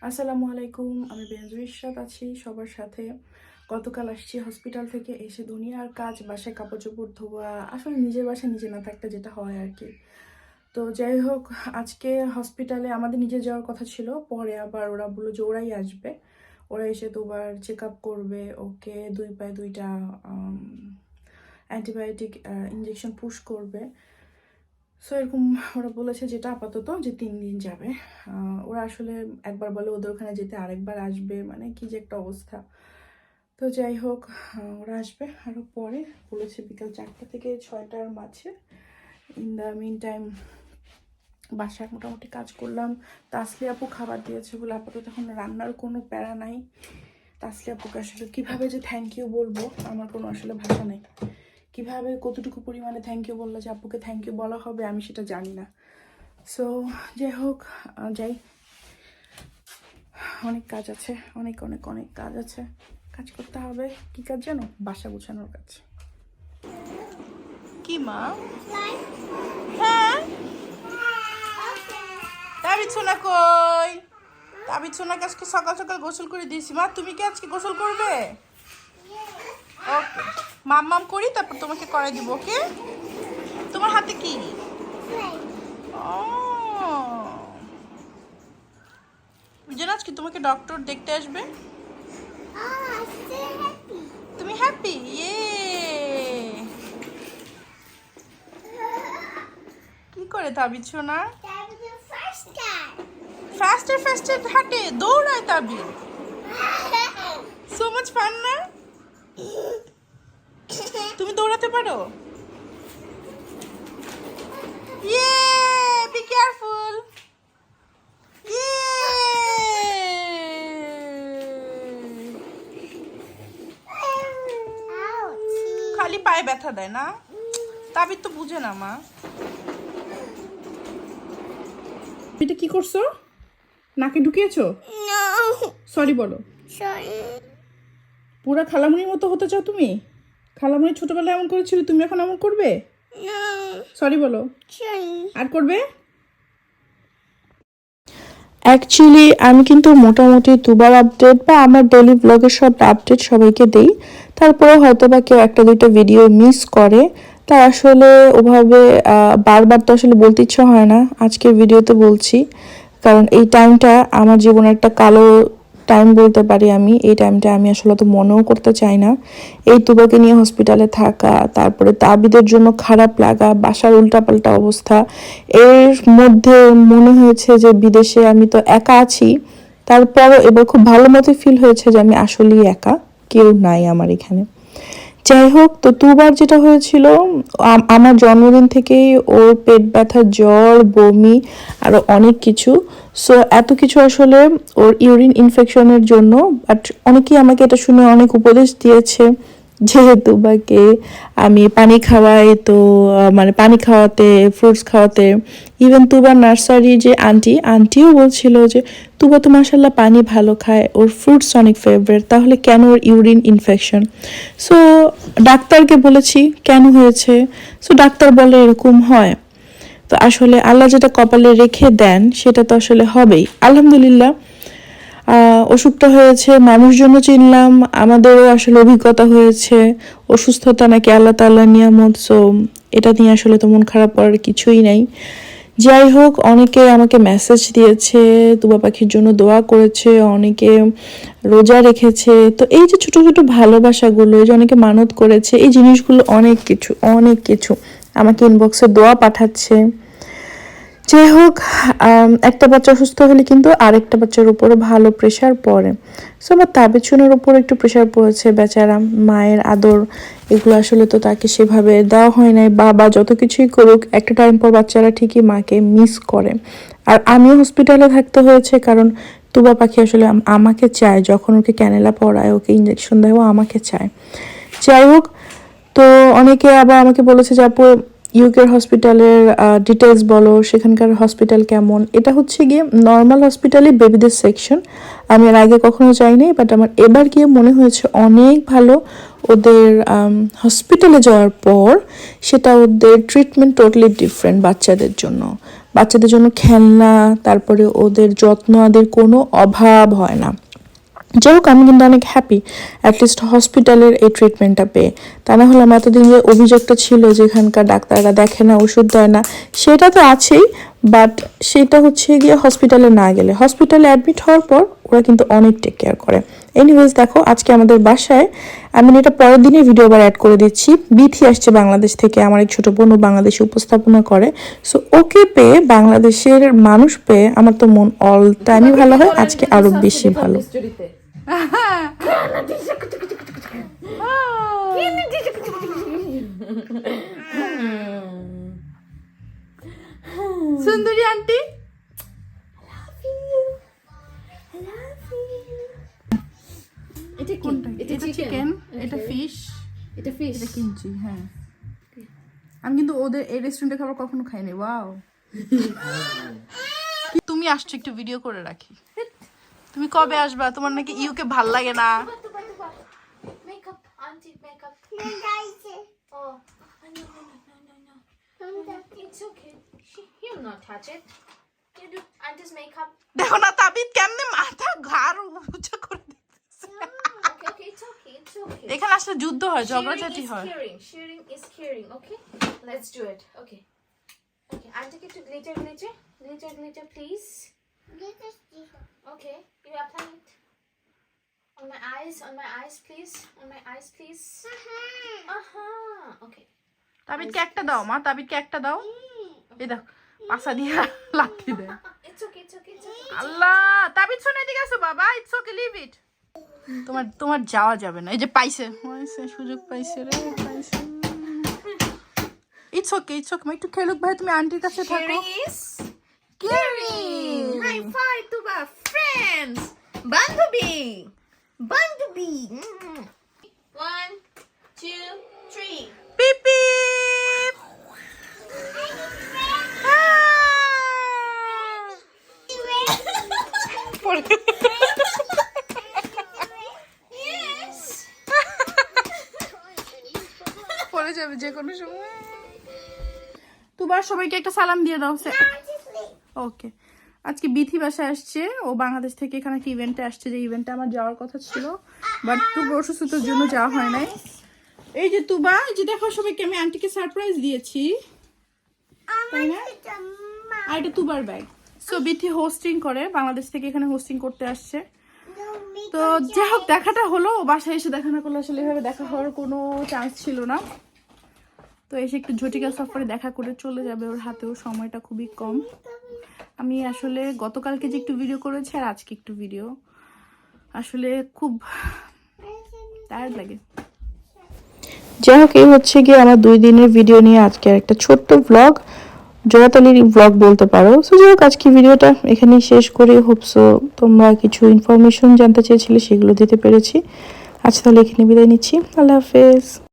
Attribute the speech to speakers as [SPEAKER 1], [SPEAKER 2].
[SPEAKER 1] আসসালামু আলাইকুম, আমি বেঞ্জু ইশরাত আছি সবার সাথে। গতকাল আসছি হসপিটাল থেকে, এসে দুনিয়ার কাজ, বাসায় কাপড় চোপড় ধোয়া, আসলে নিজের বাসায় নিজে না থাকতে যেটা হয় আর কি। তো যাই হোক, আজকে হসপিটালে আমাদের নিজে যাওয়ার কথা ছিল, পরে আবার ওরা বললো যে ওরাই আসবে। ওরা এসে দুবার চেক আপ করবে, ওকে 2 পায়ে 2টা অ্যান্টিবায়োটিক ইঞ্জেকশন পুশ করবে। সো এরকম ওরা বলেছে, যেটা আপাতত যে 3 দিন যাবে। ওরা আসলে একবার বলে ওদের ওখানে যেতে, আরেকবার আসবে, মানে কি যে একটা অবস্থা। তো যাই হোক, ওরা আসবে আরও পরে, বলেছে বিকাল 4টা থেকে 6টার মাঝে। ইন দ্য মিন টাইম বাসায় মোটামুটি কাজ করলাম। তাসলি আপু খাবার দিয়েছে বলে আপাতত এখন রান্নার কোনো প্যারা নাই। তাসলি আপুকে আসলে কীভাবে যে থ্যাংক ইউ বলবো, আমার কোনো আসলে ভাষা নেই। কিভাবে কতটুকু পরিমাণে থ্যাংক ইউ বললে যে আপুকে থ্যাংক ইউ বলা হবে, আমি সেটা জানি না। সো যাই হোক, যাই, অনেক কাজ আছে, অনেক অনেক অনেক কাজ আছে, কাজ করতে হবে। কি কাজ জানো? বাসা গুছানোর কাজ। কি মা? হ্যাঁ, তাবিদ সোনা কই? তাবিদ সোনাকে আজকে সকাল সকাল গোসল করে দিয়েছি। মা, তুমি কি আজকে গোসল করবে? ওকে, মাম করি, তারপর তোমাকে করাই দিব। ওকে, তোমার হাতে কি? বুঝলেন, আজকে তোমাকে ডক্টর দেখতে আসবে। তুমি হ্যাপি? ইয়ে, কি করে তাবিদ সোনা? ফাস্টার ফাস্টার হাঁটে, দৌড়ায় তাবিদ। সো মাচ ফান না? তুমি দৌড়াতে পারো? ইয়ে, বি কেয়ারফুল। খালি পায়ে ব্যথা দেয় না? তাবিদ তো বুঝে না মা। এটা কি করছো? নাকে ঢুকিয়েছো? সরি বলো। পুরা খালামুনির মতো হতে চাও তুমি? খালামুনি ছোটবেলায় এমন করেছিল, তুমি এখন এমন করবে? সরি বলো। আর করবে? অ্যাকচুয়ালি আমি কিন্তু মোটামুটি দুবার আপডেট বা আমার ডেলি ব্লগের সব আপডেট সবাইকে দেই। তারপরে হয়তো বা কেউ একটা দুইটা ভিডিও মিস করে, তা আসলে ওভাবে বারবার তো আসলে বলতে ইচ্ছা হয় না। আজকের ভিডিওতে বলছি, কারণ এই টাইমটা আমার জীবনের একটা কালো টাইম বলতে পারি আমি। এই টাইমটা আমি আসলে তো মনেও করতে চাই না। এই তুবাকে নিয়ে হসপিটালে থাকা, তারপরে তাবিদের জন্য খারাপ লাগা, বাসার উল্টাপাল্টা অবস্থা, এর মধ্যে মনে হয়েছে যে বিদেশে আমি তো একা আছি। তারপরও এবার খুব ভালো মতো ফিল হয়েছে যে আমি আসলেই একা, কেউ নাই আমার এখানে। যাই হোক, তো দুবার যেটা হয়েছিল, আমার জন্মদিন থেকেই ওর পেট ব্যথা, জ্বর, বমি, আরও অনেক কিছু। সো এত কিছু আসলে ওর ইউরিন ইনফেকশনের জন্য। বাট অনেকেই আমাকে এটা শুনে অনেক উপদেশ দিয়েছে, যেহেতু বাকে আমি পানি খাওয়াই, তো মানে পানি খাওয়াতে, ফ্রুটস খাওয়াতে, ইভেন তুবার নার্সারি যে আন্টিও বলছিল যে তুবা তো মাশাল্লাহ পানি ভালো খায়, ওর ফ্রুটস অনেক ফেভারিট, তাহলে কেন ওর ইউরিন ইনফেকশন? সো ডাক্তারকে বলেছি কেন হয়েছে। সো ডাক্তার বলে এরকম হয়। তো আসলে আল্লাহ যেটা কপালে রেখে দেন সেটা তো আসলে হবেই। আলহামদুলিল্লাহ, অসুখটা হয়েছে, মানুষজনও চিনলাম, আমাদেরও আসলে অভিজ্ঞতা হয়েছে। অসুস্থতা নাকি আল্লাহ তাআলার নিয়ামত, সো এটা নিয়ে আসলে তো মন খারাপ করার কিছুই নাই। যাই হোক, অনেকে আমাকে মেসেজ দিয়েছে, তুবা পাখির জন্য দোয়া করেছে, অনেকে রোজা রেখেছে। তো এই যে ছোট ছোট ভালোবাসাগুলো, এই যে অনেকে মানত করেছে, এই জিনিসগুলো অনেক কিছু অনেক কিছু আমাকে ইনবক্সে দোয়া পাঠাচ্ছে। যাই হোক, একটা বাচ্চা অসুস্থ হলে কিন্তু আরেকটা বাচ্চার উপরে ভালো প্রেশার পড়ে। সো আমার তাবিজুনের উপর একটু প্রেশার পড়েছে, বেচারা মায়ের আদর এগুলো আসলে তো তাকে সেভাবে দেওয়া হয় নাই। বাবা যত কিছুই করুক, একটা টাইম পর বাচ্চারা ঠিকই মাকে মিস করে। আর আমিও হসপিটালে থাকতে হয়েছে, কারণ তুবা পাখি আসলে আমাকে চায়। যখন ওকে ক্যানেলা পড়ায়, ওকে ইঞ্জেকশন দেয়, ও আমাকে চায়। যাই হোক, তো অনেকে আবার আমাকে বলেছে যে আপু ইউকের হসপিটালের ডিটেলস বলো, সেখানকার হসপিটাল কেমন। এটা হচ্ছে গিয়ে নর্মাল হসপিটালে বেবিদের সেকশন। আমি এর আগে কখনো যাইনি, বাট আমার এবার গিয়ে মনে হয়েছে অনেক ভালো। ওদের হসপিটালে যাওয়ার পর সেটা ওদের ট্রিটমেন্ট টোটালি ডিফারেন্ট বাচ্চাদের জন্য। বাচ্চাদের জন্য খেলনা, তারপরে ওদের যত্ন আদির কোনো অভাব হয় না। যাই হোক, আমি কিন্তু অনেক হ্যাপি অ্যাটলিস্ট হসপিটালের এই ট্রিটমেন্টটা পেয়ে। তা না হলে আমার এতদিন যে অভিযোগটা ছিল যে এখানকার ডাক্তাররা দেখে না, ওষুধ দেয় না, সেটা তো আছেই, বাট সেটা হচ্ছে গিয়ে হসপিটালে না গেলে। হসপিটালে অ্যাডমিট হওয়ার পর ওরা কিন্তু অনেক টেক কেয়ার করে। এনিওয়েজ দেখো, আজকে আমাদের বাসায়, আমি এটা পরের দিনে ভিডিও আবার অ্যাড করে দিচ্ছি, বিথি আসছে বাংলাদেশ থেকে। আমার এক ছোট বোন বাংলাদেশে উপস্থাপনা করে, সো ওকে পেয়ে, বাংলাদেশের মানুষ পেয়ে আমার তো মন অল টাইমই ভালো হয়, আজকে আরো বেশি ভালো।
[SPEAKER 2] সুন্দরী আন্টি, এটা কোনটা? এটা চিকেন, এটা ফিশ, এটা কিনছি। হ্যাঁ, আমি কিন্তু ওদের এই রেস্টুরেন্টে খাবার কখনো খাইনি। ওয়াও, তুমি আসছো, একটু ভিডিও করে রাখি। তুমি কবে আসবা? তোমার নাকি ইউকে ভাল লাগে না।
[SPEAKER 3] Makeup, auntie, makeup. Oh, no. It's okay. He'll not touch it. You do auntie's makeup.
[SPEAKER 2] দেখো না তাবিদ কেমনে মাথা ঘাড় উঁচু করে দিতেছে।
[SPEAKER 3] Okay, it's okay.
[SPEAKER 2] এখানে আসলে যুদ্ধ হয়, ঝগড়াঝাটি হয়।
[SPEAKER 3] Shearing is curing, okay? Let's do it, okay. Auntie, get to glitter, please. Okay, you apply it. On my eyes, please. Okay.
[SPEAKER 2] তাবিদকে একটা দাও মা, তাবিদকে একটা দাও। এই দাও, পাছা দিয়ে লাথি দেয়।
[SPEAKER 3] It's okay.
[SPEAKER 2] আল্লাহ, তাবিদ শোনে, এদিকে আসো বাবা। It's okay, leave it. তোমার যাওয়া যাবে না। এই যে পাইছে সুযোগ পাইছে রে, পাইছে। It's okay. মা একটু খেলুক ভাই, তুমি আন্টির কাছে থাকো।
[SPEAKER 3] Sharing is caring. High five to my friends. Bandubi. 1, 2, 3.
[SPEAKER 2] পিপ পিপ।
[SPEAKER 3] Yes.
[SPEAKER 2] পড়ে যাবে যে কোনো সময়। তোমার সবাইকে একটা সালাম দিয়ে দাও। ওকে, আজকে বিথি বাসায় আসছে। ও বাংলাদেশ থেকে এখানে একটা ইভেন্টে আসছে, যে ইভেন্টে আমার যাওয়ার কথা ছিল, বাট তুবা অসুস্থতার জন্য যাওয়া হয় নাই। এই যে তুবা, এই যে দেখো, সবাইকে আমি আন্টিকে সারপ্রাইজ দিয়েছি, তাই না? আর এটা তুবার ব্যাগ। সো বিথি হোস্টিং করে, বাংলাদেশ থেকে এখানে হোস্টিং করতে আসছে। তো যাই হোক, দেখাটা হলো। ও বাসায় এসে দেখা না করলে আসলে এভাবে দেখা হওয়ার কোনো চান্স ছিল না। তো এসে একটু ঝটিকা সফরে দেখা করে চলে যাবে। ওর হাতেও সময়টা খুবই কম। আমি আসলে গতকালকে যে একটু ভিডিও করেছি, আর আজকে একটু ভিডিও, আসলে খুব টায়ার্ড লাগে।
[SPEAKER 1] যাই হোক, এই হচ্ছে গিয়ে আমার 2 দিনের ভিডিও নিয়ে আজকে একটা ছোট্ট ব্লগ, জোড়াতালির ব্লগ বলতে পারো। সো যাই হোক, আজকে ভিডিওটা এখানেই শেষ করে, হোপসো তোমরা কিছু ইনফরমেশন জানতে চেয়েছিলে, সেগুলো দিতে পেরেছি। আজ তাহলে এখানে বিদায় নিচ্ছি। আল্লাহ হাফেজ।